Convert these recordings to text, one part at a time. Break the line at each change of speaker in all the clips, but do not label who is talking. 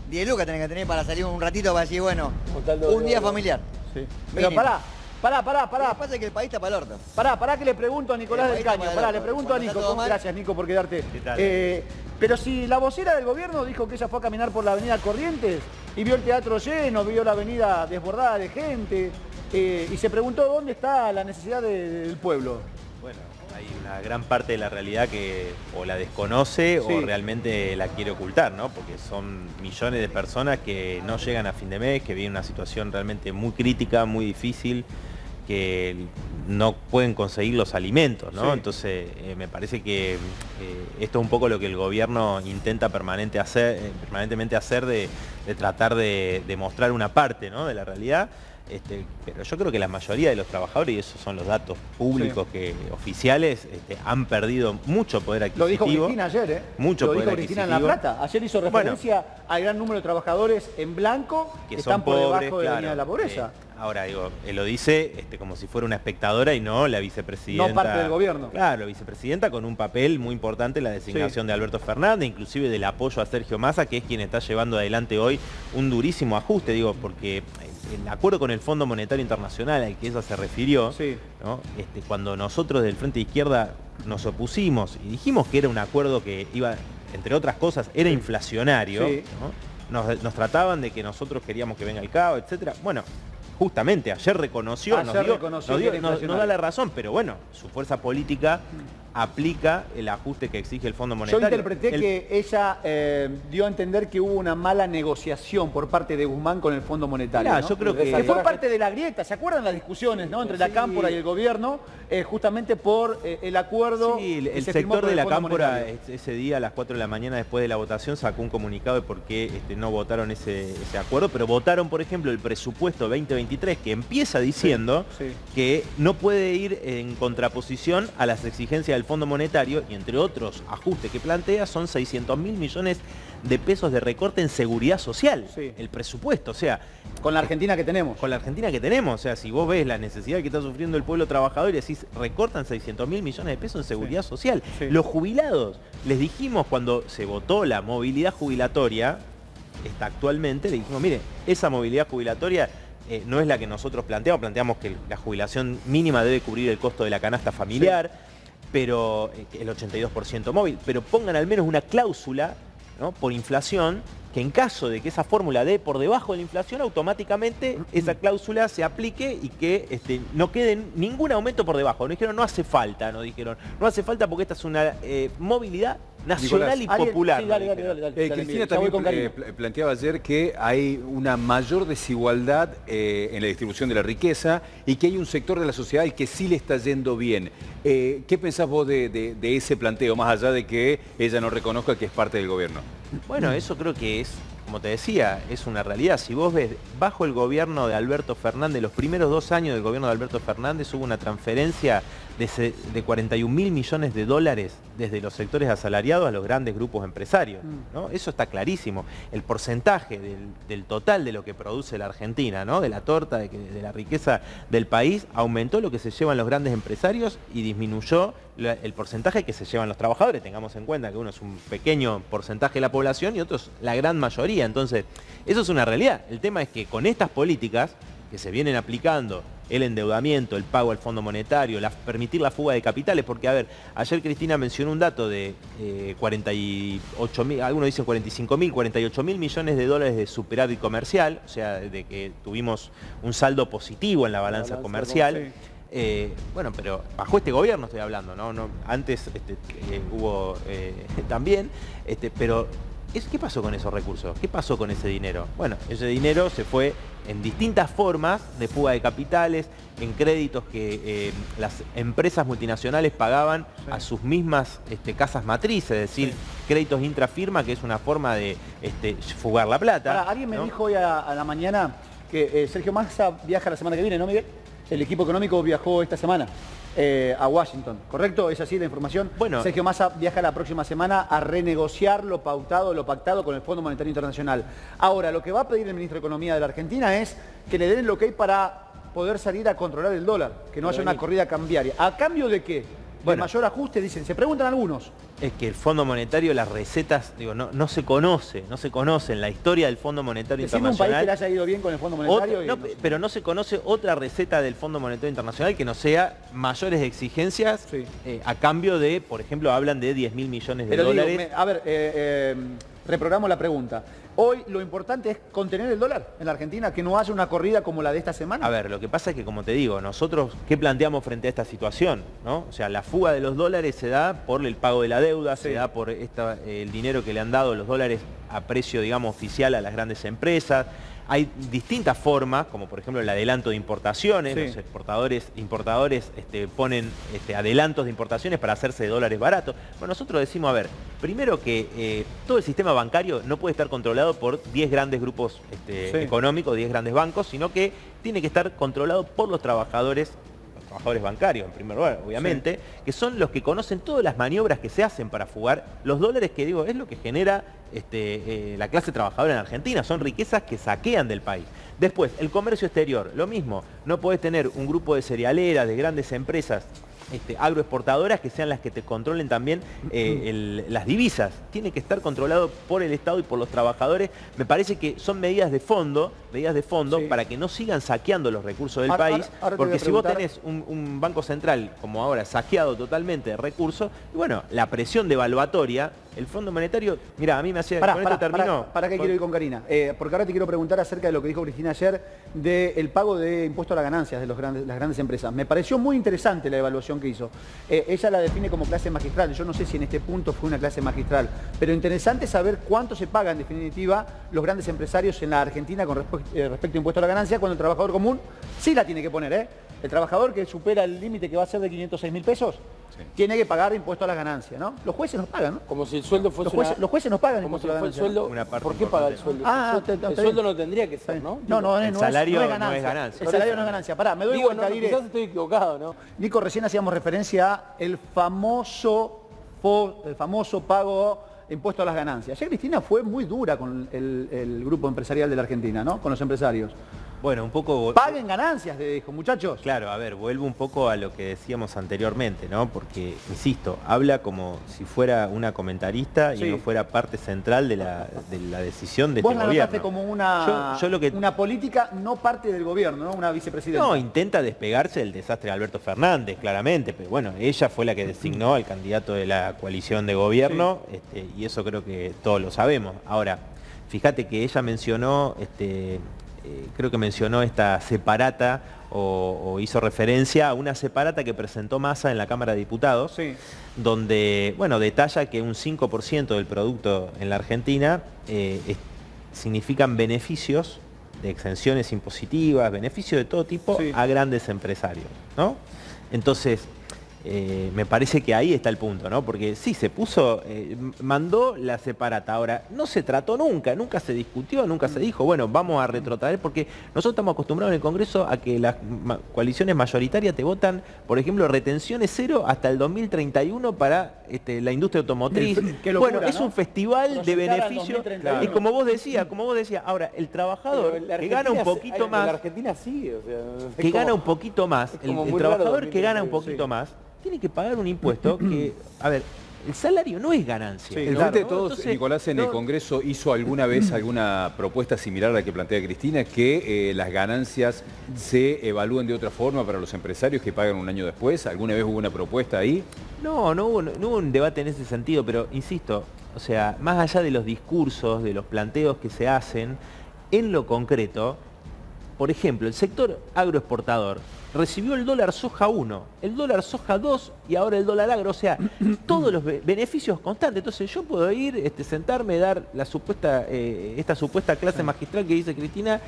10 lucas tenés que tener para salir un ratito para decir, bueno, un día familiar.
Sí. Pero
Mínimo.
pará.
Lo que pasa es que el país está para el orto.
Pará que le pregunto a Nicolás
El
del
país
Caño.
está
Pará,
para
le
el
pregunto a
orto.
Nico.
Cuando está todo mal.
Gracias, Nico, por quedarte.
¿Qué tal?
Pero si la vocera del gobierno dijo que ella fue a caminar por la avenida Corrientes y vio el teatro lleno, vio la avenida desbordada de gente, y se preguntó dónde está la necesidad del pueblo.
Bueno, hay una gran parte de la realidad que o la desconoce
Sí.
o realmente la quiere ocultar, ¿no? Porque son millones de personas que no llegan a fin de mes, que viven una situación realmente muy crítica, muy difícil, que no pueden conseguir los alimentos, ¿no?
Sí.
Entonces, me parece que esto es un poco lo que el gobierno intenta permanentemente hacer de tratar de mostrar una parte, ¿no?, de la realidad. Pero yo creo que la mayoría de los trabajadores, y esos son los datos públicos oficiales, han perdido mucho poder
Lo
adquisitivo.
dijo Cristina ayer, ¿eh?
Mucho
Lo
poder
dijo Cristina en La
adquisitivo.
Plata. Ayer hizo referencia al gran número de trabajadores en blanco que
Que
están
son
por
pobres,
debajo de la
claro.
línea de la pobreza.
Ahora digo, lo dice como si fuera una espectadora y no la vicepresidenta.
No parte del gobierno.
Claro, vicepresidenta con un papel muy importante en la designación de Alberto Fernández, inclusive del apoyo a Sergio Massa, que es quien está llevando adelante hoy un durísimo ajuste, digo, porque el acuerdo con el Fondo Monetario Internacional al que ella se refirió, ¿no? Cuando nosotros del Frente de Izquierda nos opusimos y dijimos que era un acuerdo que iba, entre otras cosas, era inflacionario, ¿no? Nos trataban de que nosotros queríamos que venga el caos, etcétera. Bueno, justamente ayer reconoció, nos da la razón, pero bueno, su fuerza política aplica el ajuste que exige el Fondo Monetario.
Yo interpreté que ella dio a entender que hubo una mala negociación por parte de Guzmán con el Fondo Monetario.
Mirá,
¿no?
yo creo que
fue parte de la grieta. ¿Se acuerdan las discusiones, ¿no?, entre la Cámpora y el gobierno, justamente por el acuerdo?
Sí, el
se firmó
sector
por
de
el
la
Fondo
Cámpora
Monetario.
ese día a las 4 de la mañana después de la votación sacó un comunicado de por qué no votaron ese acuerdo, pero votaron, por ejemplo, el presupuesto 2023 que empieza diciendo que no puede ir en contraposición a las exigencias del Fondo Monetario, y entre otros ajustes que plantea son 600.000 millones de pesos de recorte en seguridad social, el presupuesto, o sea...
Con la Argentina que tenemos.
Con la Argentina que tenemos, o sea, si vos ves la necesidad que está sufriendo el pueblo trabajador y decís, recortan 600.000 millones de pesos en seguridad social. Los jubilados, les dijimos cuando se votó la movilidad jubilatoria, actualmente, le dijimos, mire, esa movilidad jubilatoria no es la que nosotros planteamos que la jubilación mínima debe cubrir el costo de la canasta familiar, pero el 82% móvil, pero pongan al menos una cláusula, ¿no?, por inflación, que en caso de que esa fórmula dé por debajo de la inflación, automáticamente esa cláusula se aplique y que no quede ningún aumento por debajo. Nos dijeron, no hace falta, no hace falta porque esta es una movilidad nacional y popular.
Sí, dale.
Cristina también planteaba ayer que hay una mayor desigualdad en la distribución de la riqueza y que hay un sector de la sociedad al que sí le está yendo bien. ¿Qué pensás vos de ese planteo, más allá de que ella no reconozca que es parte del gobierno?
Bueno, eso creo que es, como te decía, es una realidad. Si vos ves, bajo el gobierno de Alberto Fernández, los primeros 2 años del gobierno de Alberto Fernández hubo una transferencia de 41.000 millones de dólares desde los sectores asalariados a los grandes grupos empresarios, ¿no? Eso está clarísimo. El porcentaje del total de lo que produce la Argentina, ¿no?, de la torta, de la riqueza del país, aumentó lo que se llevan los grandes empresarios y disminuyó el porcentaje que se llevan los trabajadores. Tengamos en cuenta que uno es un pequeño porcentaje de la población y otro es la gran mayoría. Entonces, eso es una realidad. El tema es que con estas políticas que se vienen aplicando, el endeudamiento, el pago al Fondo Monetario, permitir la fuga de capitales, porque, a ver, ayer Cristina mencionó un dato de 48.000, algunos dicen 45.000, 48.000 millones de dólares de superávit comercial, o sea, de que tuvimos un saldo positivo en la balanza comercial. Bueno, pero bajo este gobierno estoy hablando, ¿no? Antes hubo también, pero ¿qué pasó con esos recursos? ¿Qué pasó con ese dinero? Bueno, ese dinero se fue en distintas formas de fuga de capitales, en créditos que las empresas multinacionales pagaban a sus mismas casas matrices, es decir, créditos intrafirma, que es una forma de fugar la plata.
Ahora, alguien me dijo hoy a la mañana que Sergio Massa viaja la semana que viene, ¿no, Miguel? El equipo económico viajó esta semana a Washington, ¿correcto? ¿Es así la información?
Bueno,
Sergio Massa viaja la próxima semana a renegociar lo pactado con el Fondo Monetario Internacional. Ahora, lo que va a pedir el ministro de Economía de la Argentina es que le den el ok para poder salir a controlar el dólar, que no haya una corrida cambiaria. ¿A cambio de qué? de mayor ajuste, dicen, se preguntan algunos.
Es que el Fondo Monetario, las recetas, digo, no se conoce en la historia del Fondo Monetario
Decime
Internacional.
un país que le haya ido bien con el Fondo Monetario.
Pero no se conoce otra receta del Fondo Monetario Internacional que no sea mayores exigencias a cambio de, por ejemplo, hablan de 10.000 millones de dólares.
Reprogramo la pregunta. Hoy lo importante es contener el dólar en la Argentina, que no haya una corrida como la de esta semana.
A ver, lo que pasa es que, como te digo, nosotros, ¿qué planteamos frente a esta situación? ¿No? O sea, la fuga de los dólares se da por el pago de la deuda, se da por el dinero que le han dado los dólares a precio, digamos, oficial a las grandes empresas. Hay distintas formas, como por ejemplo el adelanto de importaciones. Los importadores ponen adelantos de importaciones para hacerse de dólares baratos. Bueno, nosotros decimos, a ver, primero que todo el sistema bancario no puede estar controlado por 10 grandes grupos económicos, 10 grandes bancos, sino que tiene que estar controlado por los trabajadores bancarios, en primer lugar, obviamente, que son los que conocen todas las maniobras que se hacen para fugar los dólares, que digo, es lo que genera la clase trabajadora en Argentina, son riquezas que saquean del país. Después, el comercio exterior, lo mismo, no podés tener un grupo de cerealeras, de grandes empresas agroexportadoras que sean las que te controlen también las divisas. Tiene que estar controlado por el Estado y por los trabajadores. Me parece que son medidas de fondo para que no sigan saqueando los recursos del país, porque si vos tenés un banco central como ahora saqueado totalmente de recursos, y bueno, la presión devaluatoria, el Fondo Monetario, mira, a mí me hacía...
¿Para qué quiero ir con Karina? Porque ahora te quiero preguntar acerca de lo que dijo Cristina ayer del pago de impuesto a las ganancias de las grandes empresas. Me pareció muy interesante la evaluación que hizo. Ella la define como clase magistral. Yo no sé si en este punto fue una clase magistral, pero interesante saber cuánto se paga en definitiva los grandes empresarios en la Argentina con respecto a impuesto a la ganancia, cuando el trabajador común sí la tiene que poner, El trabajador que supera el límite que va a ser de 506.000 pesos, tiene que pagar impuesto a las ganancias, ¿no? Los jueces nos pagan, ¿no?
Como si el sueldo fuese
los jueces nos pagan impuesto a las ganancias.
¿Por qué paga el sueldo? El sueldo no tendría que ser, ¿no?
El salario no es ganancia.
El salario no es ganancia. Pará, me doy vuelta, Dire.
Quizás estoy equivocado, ¿no?
Nico, recién hacíamos referencia a el famoso pago de impuesto a las ganancias. Ayer Cristina fue muy dura con el grupo empresarial de la Argentina, ¿no? Con los empresarios.
Bueno, un poco...
Paguen ganancias, le dijo, muchachos.
Claro, a ver, vuelvo un poco a lo que decíamos anteriormente, ¿no? Porque, insisto, habla como si fuera una comentarista y no fuera parte central de la decisión de este gobierno. Vos la notaste
como una política no parte del gobierno, ¿no? Una vicepresidenta.
No, intenta despegarse del desastre de Alberto Fernández, claramente, pero bueno, ella fue la que designó al candidato de la coalición de gobierno, y eso creo que todos lo sabemos. Ahora, fíjate que ella mencionó... creo que mencionó esta separata o hizo referencia a una separata que presentó Massa en la Cámara de Diputados, donde, bueno, detalla que un 5% del producto en la Argentina significan beneficios de exenciones impositivas, beneficios de todo tipo a grandes empresarios, ¿no? Entonces, me parece que ahí está el punto, ¿no? Porque sí, se puso, mandó la separata. Ahora, no se trató nunca se discutió, nunca se dijo, bueno, vamos a retrotraer, porque nosotros estamos acostumbrados en el Congreso a que las coaliciones mayoritarias te votan, por ejemplo, retenciones cero hasta el 2031 para la industria automotriz. Locura, bueno, es un festival de beneficios. Y como vos decías, ahora, el trabajador que gana un poquito más...
La Argentina sí, o sea...
Que gana un poquito más, el trabajador que gana un poquito más, tiene que pagar un impuesto que, a ver, el salario no es ganancia.
El Frente de Todos, entonces, Nicolás, en el Congreso hizo alguna vez alguna propuesta similar a la que plantea Cristina, que las ganancias se evalúen de otra forma para los empresarios que pagan un año después. ¿Alguna vez hubo una propuesta ahí?
No hubo un debate en ese sentido, pero insisto, o sea, más allá de los discursos, de los planteos que se hacen, en lo concreto, por ejemplo, el sector agroexportador recibió el dólar soja 1, el dólar soja 2 y ahora el dólar agro, o sea, todos los beneficios constantes. Entonces yo puedo ir, sentarme, dar esta supuesta clase magistral que dice Cristina,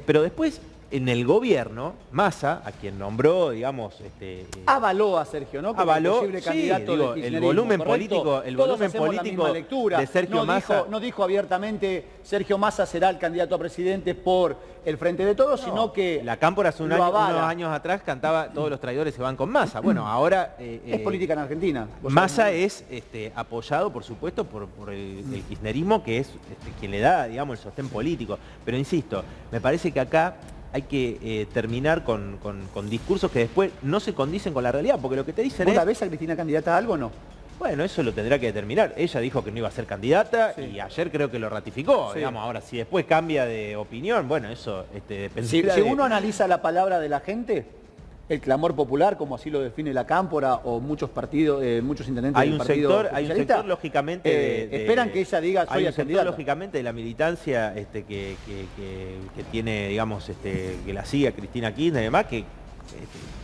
pero después en el gobierno, Massa, a quien nombró, digamos...
avaló a Sergio, ¿no? Como
avaló,
posible candidato del kirchnerismo,
el volumen político de Sergio Massa.
No dijo abiertamente Sergio Massa será el candidato a presidente por el Frente de Todos, sino que
la Cámpora hace unos años atrás cantaba todos los traidores se van con Massa. Bueno, ahora...
es política en Argentina.
Massa es apoyado, por supuesto, por el kirchnerismo, que es quien le da, digamos, el sostén político. Pero insisto, me parece que acá hay que terminar con discursos que después no se condicen con la realidad, porque lo que te dicen
¿Vos
es...
la ves a Cristina candidata a algo o no?
Bueno, eso lo tendrá que determinar. Ella dijo que no iba a ser candidata y ayer creo que lo ratificó. Digamos, ahora, si después cambia de opinión, bueno, eso dependerá
Si uno analiza la palabra de la gente, el clamor popular, como así lo define la Cámpora o muchos partidos, muchos intendentes del partido
hay un sector, lógicamente,
esperan que ella diga soy la candidata.
Lógicamente, de la militancia que tiene, digamos, que la siga Cristina Kirchner y demás, que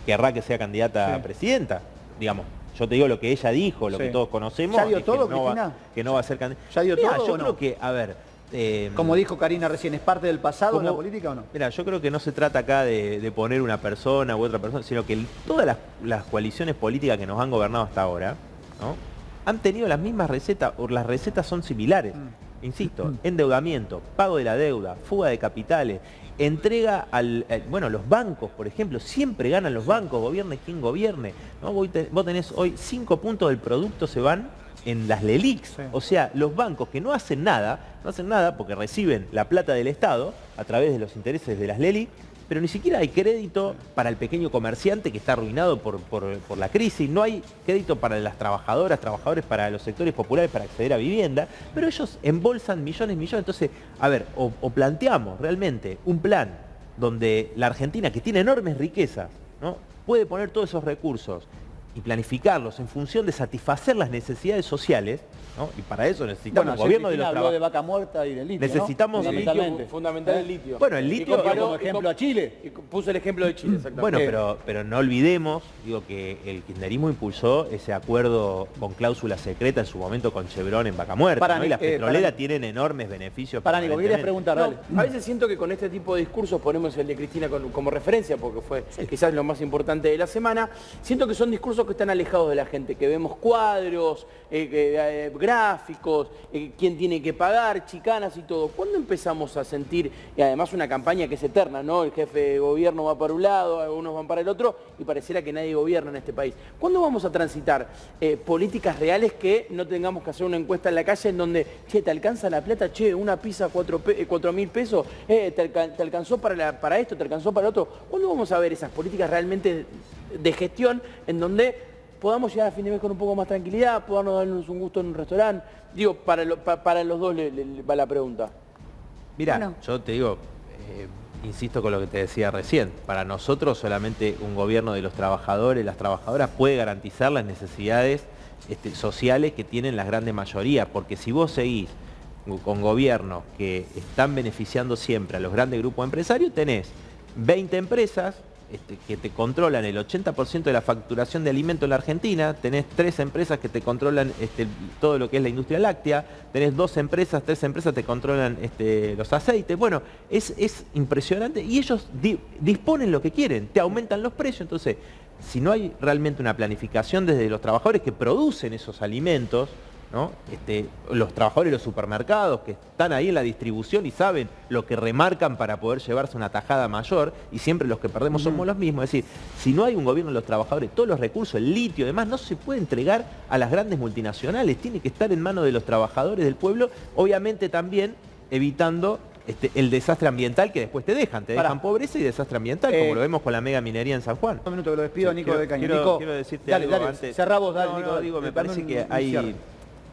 querrá que sea candidata a presidenta, digamos. Yo te digo lo que ella dijo, lo que todos conocemos.
¿Ya dio todo, Cristina?
Que no va a ser candidata.
¿Ya dio todo?
Yo creo que, a ver...
como dijo Karina recién, ¿es parte del pasado en la política o no?
Mira, yo creo que no se trata acá de poner una persona u otra persona, sino que todas las coaliciones políticas que nos han gobernado hasta ahora, ¿no?, han tenido las mismas recetas, o las recetas son similares. Insisto, endeudamiento, pago de la deuda, fuga de capitales, entrega bueno, los bancos, por ejemplo, siempre ganan los bancos, gobierne quien gobierne, ¿no? Vos tenés hoy 5 puntos del producto se van en las LELIQs, o sea, los bancos que no hacen nada porque reciben la plata del Estado a través de los intereses de las LELIQ, pero ni siquiera hay crédito para el pequeño comerciante que está arruinado por la crisis, no hay crédito para las trabajadoras, trabajadores, para los sectores populares para acceder a vivienda, pero ellos embolsan millones, entonces, a ver, o planteamos realmente un plan donde la Argentina, que tiene enormes riquezas, ¿no?, puede poner todos esos recursos y planificarlos en función de satisfacer las necesidades sociales, ¿no? Y para eso necesitamos un gobierno de los
habló de Vaca Muerta y del litio,
necesitamos,
¿no?
Fundamental el litio.
Bueno, el litio...
como ejemplo a Chile.
Y puso el ejemplo de Chile, exactamente.
Bueno, pero no olvidemos, digo, que el kirchnerismo impulsó ese acuerdo con cláusula secreta en su momento con Chevron en Vaca Muerta, ¿no? Y las petroleras tienen enormes beneficios.
Para Nico, querías preguntar, dale.
A veces siento que con este tipo de discursos, ponemos el de Cristina como referencia, porque fue quizás lo más importante de la semana, siento que son discursos que están alejados de la gente, que vemos cuadros, gráficos, quién tiene que pagar, chicanas y todo. ¿Cuándo empezamos a sentir, y además una campaña que es eterna, ¿no? El jefe de gobierno va para un lado, algunos van para el otro, y pareciera que nadie gobierna en este país. ¿Cuándo vamos a transitar políticas reales que no tengamos que hacer una encuesta en la calle en donde, che, ¿te alcanza la plata? Che, una pizza 4.000 pesos, ¿te alcanzó para esto? ¿Te alcanzó para lo otro? ¿Cuándo vamos a ver esas políticas realmente de gestión en donde podamos llegar a fin de mes con un poco más tranquilidad, podamos darnos un gusto en un restaurante? Digo, para los dos va la pregunta.
Mira, yo te digo, insisto con lo que te decía recién, para nosotros solamente un gobierno de los trabajadores, las trabajadoras puede garantizar las necesidades sociales que tienen las grandes mayorías, porque si vos seguís con gobiernos que están beneficiando siempre a los grandes grupos empresarios, tenés 20 empresas que te controlan el 80% de la facturación de alimentos en la Argentina, tenés 3 empresas que te controlan todo lo que es la industria láctea, tenés 3 empresas te controlan los aceites. Bueno, es impresionante y ellos disponen lo que quieren, te aumentan los precios. Entonces, si no hay realmente una planificación desde los trabajadores que producen esos alimentos, ¿no? Los trabajadores de los supermercados que están ahí en la distribución y saben lo que remarcan para poder llevarse una tajada mayor, y siempre los que perdemos somos los mismos. Es decir, si no hay un gobierno de los trabajadores, todos los recursos, el litio y demás, no se puede entregar a las grandes multinacionales, tiene que estar en manos de los trabajadores del pueblo, obviamente también evitando el desastre ambiental que después te dejan pobreza y desastre ambiental, como lo vemos con la mega minería en San Juan.
Un minuto que lo despido,
Sí,
Nico de Caño.
Quiero decirte
dale,
algo
dale,
antes.
cerrá vos, dale, Nico.
Digo, me parece que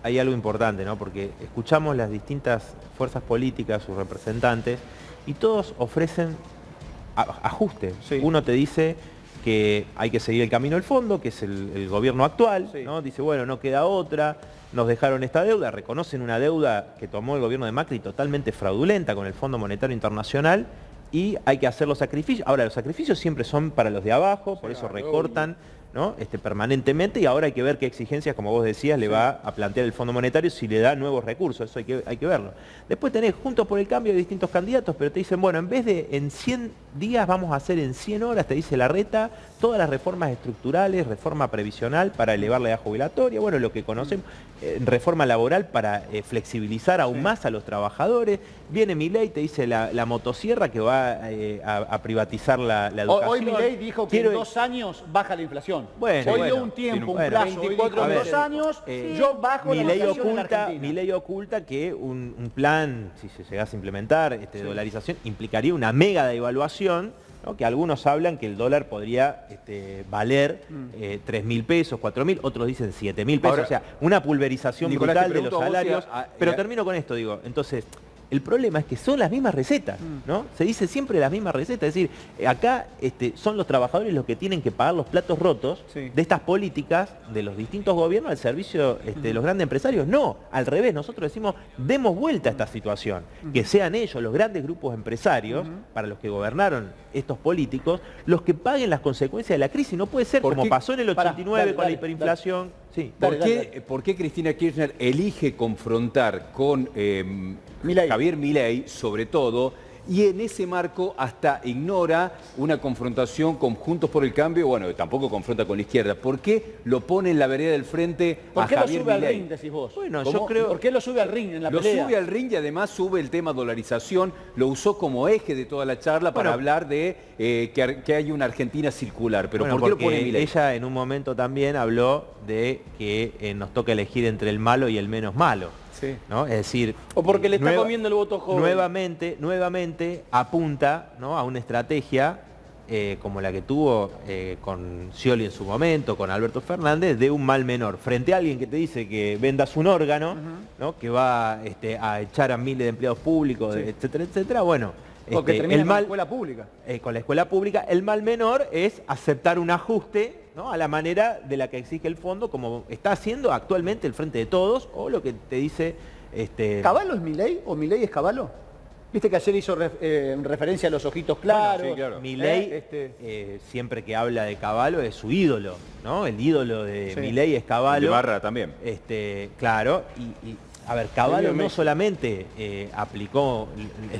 hay algo importante, ¿no? Porque escuchamos las distintas fuerzas políticas, sus representantes, y todos ofrecen ajustes. Sí. Uno te dice que hay que seguir el camino del fondo, que es el gobierno actual, ¿no? Dice, bueno, no queda otra, nos dejaron esta deuda, reconocen una deuda que tomó el gobierno de Macri totalmente fraudulenta con el Fondo Monetario Internacional, y hay que hacer los sacrificios. Ahora, los sacrificios siempre son para los de abajo, por eso recortan, ¿no? Permanentemente, y ahora hay que ver qué exigencias, como vos decías, le va a plantear el Fondo Monetario si le da nuevos recursos. Eso hay que verlo. Después tenés Juntos por el Cambio de distintos candidatos, pero te dicen, bueno, en vez de en 100 días vamos a hacer en 100 horas, te dice Larreta, todas las reformas estructurales, reforma previsional para elevar la edad jubilatoria, bueno, lo que conocemos, reforma laboral para flexibilizar aún más a los trabajadores. Viene Milei, te dice la motosierra que va a privatizar la educación.
Hoy Milei dijo que en 2 años baja la inflación. Bueno, hoy dio un tiempo, un plazo, 24 en 2 años, yo bajo la inflación en Argentina.
Milei oculta que un plan, si se llegase a implementar, de dolarización, implicaría una mega devaluación inflación, ¿no? Que algunos hablan que el dólar podría valer 3.000 pesos, 4.000, otros dicen 7.000 pesos.
Ahora,
o sea, una pulverización
Nicolás,
brutal de los salarios. Pero
ya...
termino con esto, digo. Entonces, el problema es que son las mismas recetas, ¿no? Se dice siempre las mismas recetas. Es decir, acá son los trabajadores los que tienen que pagar los platos rotos de estas políticas de los distintos gobiernos al servicio de los grandes empresarios. No, al revés, nosotros decimos, demos vuelta a esta situación. Que sean ellos, los grandes grupos empresarios, para los que gobernaron estos políticos, los que paguen las consecuencias de la crisis. No puede ser como pasó en el 89 con la hiperinflación. Sí.
¿Por qué Cristina Kirchner elige confrontar con Javier Milei, sobre todo, y en ese marco hasta ignora una confrontación con Juntos por el Cambio? Bueno, tampoco confronta con la izquierda. ¿Por qué lo pone en la vereda del frente a Javier Milei? ¿Por qué lo sube al ring, decís vos?
Bueno, yo creo...
¿Por qué lo sube al ring en la pelea?
Lo sube al ring y además sube el tema dolarización, lo usó como eje de toda la charla para hablar de que hay una Argentina circular. Pero ¿por qué lo pone Milei?
Ella en un momento también habló de que nos toca elegir entre el malo y el menos malo. Sí. ¿No? Es decir,
o porque le está comiendo el voto joven.
Nuevamente apunta, ¿no?, a una estrategia como la que tuvo con Scioli en su momento, con Alberto Fernández, de un mal menor. Frente a alguien que te dice que vendas un órgano, ¿no?, que va a echar a miles de empleados públicos, etcétera, etcétera, bueno...
Porque termina con la escuela pública.
Con la escuela pública, el mal menor es aceptar un ajuste, ¿no?, a la manera de la que exige el fondo, como está haciendo actualmente el Frente de Todos, o lo que te dice...
¿Caballo es Milei o Milei es Caballo? Viste que ayer hizo referencia a los ojitos claros. Bueno, sí, claro.
Milei, siempre que habla de Caballo, es su ídolo, ¿no? El ídolo de Milei es Caballo.
De Barra también.
Claro, a ver, Caballo no solamente aplicó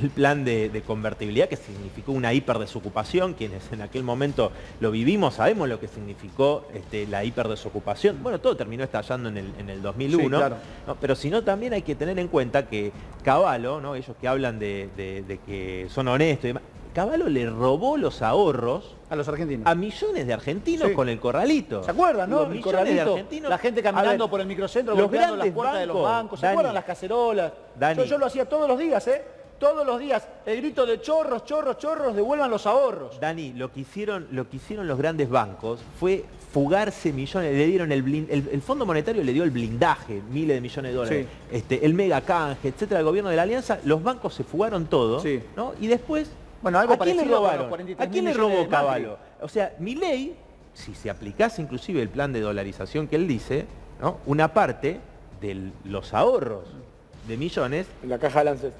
el plan de convertibilidad, que significó una hiperdesocupación. Quienes en aquel momento lo vivimos sabemos lo que significó la hiperdesocupación. Bueno, todo terminó estallando en el 2001, sí, claro. ¿No? Pero sino también hay que tener en cuenta que Caballo, ¿no?, ellos que hablan de que son honestos y demás, Caballo le robó los ahorros
a los argentinos,
a millones de argentinos con el corralito.
¿Se acuerdan, no? El corralito, la gente caminando por el microcentro, golpeando las puertas de los bancos. ¿Se acuerdan las cacerolas? Yo lo hacía todos los días, todos los días. El grito de chorros, chorros, chorros, devuelvan los ahorros.
Dani, lo que hicieron los grandes bancos fue fugarse millones, le dieron el Fondo Monetario le dio el blindaje, miles de millones de dólares, el mega canje, etcétera, el gobierno de la Alianza, los bancos se fugaron todo, ¿no? Y después,
bueno, algo
¿a quién le robaron?
¿A
quién le robó Caballo? O sea, Milei, si se aplicase inclusive el plan de dolarización que él dice, ¿no?, una parte de los ahorros de millones...
En la caja de Lancet.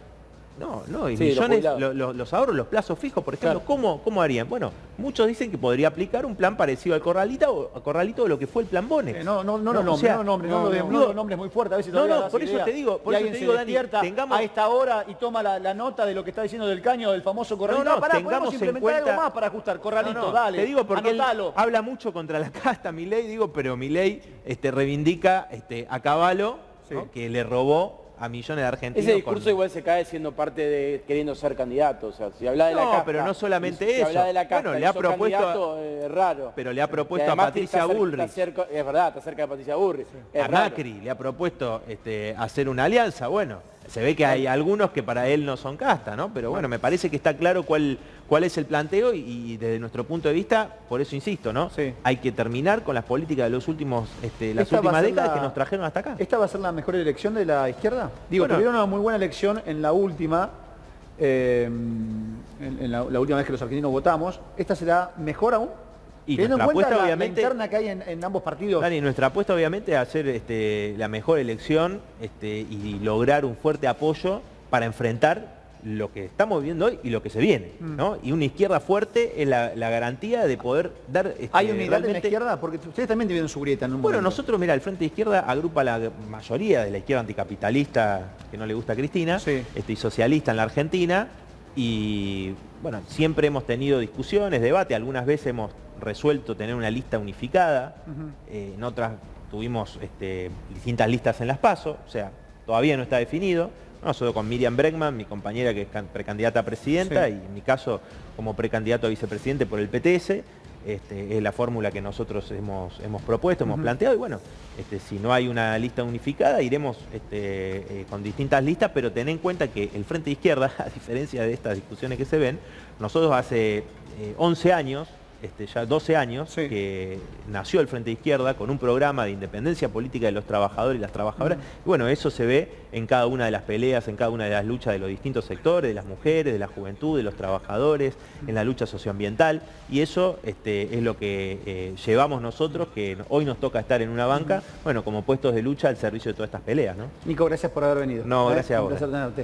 No, y millones, los ahorros, los plazos fijos, por ejemplo, claro. ¿Cómo harían? Bueno, muchos dicen que podría aplicar un plan parecido al corralito de lo que fue el plan Bonex.
No lo nombres muy fuerte, a veces
por eso te digo, Dani,
tengamos a esta hora y toma la nota de lo que está diciendo del caño del famoso corralito. Podemos implementar algo más para ajustar, corralito, dale.
Te digo porque él habla mucho contra la casta, Milei, pero Milei reivindica a Caballo, ¿no?, que le robó a millones de argentinos.
Ese discurso igual se cae siendo parte de queriendo ser candidato. O sea, si habla de la casta...
No, pero no solamente eso.
Si habla de la casta,
bueno, le ha propuesto...
raro.
Pero le ha propuesto a Patricia Bullrich.
Es verdad, está cerca de Patricia Bullrich.
A Macri le ha propuesto hacer una alianza. Bueno, se ve que hay algunos que para él no son casta, ¿no? Pero bueno, me parece que está claro cuál es el planteo y desde nuestro punto de vista, por eso insisto, ¿no? Sí. Hay que terminar con las políticas de las últimas décadas que nos trajeron hasta acá.
¿Esta va a ser la mejor elección de la izquierda? Digo, tuvieron una muy buena elección en la última, en la última vez que los argentinos votamos. ¿Esta será mejor aún?
Y nuestra apuesta, obviamente,
la interna que hay en ambos partidos.
Dani, nuestra apuesta obviamente es hacer la mejor elección y lograr un fuerte apoyo para enfrentar lo que estamos viviendo hoy y lo que se viene, ¿no? Y una izquierda fuerte es la garantía de poder dar...
¿Hay unidad en la izquierda? Porque ustedes también tienen su grieta en un momento.
Nosotros, mira, el Frente de Izquierda agrupa a la mayoría de la izquierda anticapitalista, que no le gusta a Cristina, y socialista en la Argentina, y bueno, siempre hemos tenido discusiones, debate, algunas veces hemos resuelto tener una lista unificada, en otras tuvimos distintas listas en las PASO, o sea, todavía no está definido. Nosotros con Miriam Bregman, mi compañera que es precandidata a presidenta, y en mi caso como precandidato a vicepresidente por el PTS, es la fórmula que nosotros hemos propuesto, hemos planteado, y bueno, si no hay una lista unificada, iremos con distintas listas, pero ten en cuenta que el Frente de Izquierda, a diferencia de estas discusiones que se ven, nosotros hace 11 años, ya 12 años,
sí,
que nació el Frente de Izquierda con un programa de independencia política de los trabajadores y las trabajadoras. Y bueno, eso se ve en cada una de las peleas, en cada una de las luchas de los distintos sectores, de las mujeres, de la juventud, de los trabajadores, en la lucha socioambiental. Y eso es lo que llevamos nosotros, que hoy nos toca estar en una banca, bueno, como puestos de lucha al servicio de todas estas peleas, ¿no?
Nico, gracias por haber venido.
No, gracias a vos.
Un placer tenerte.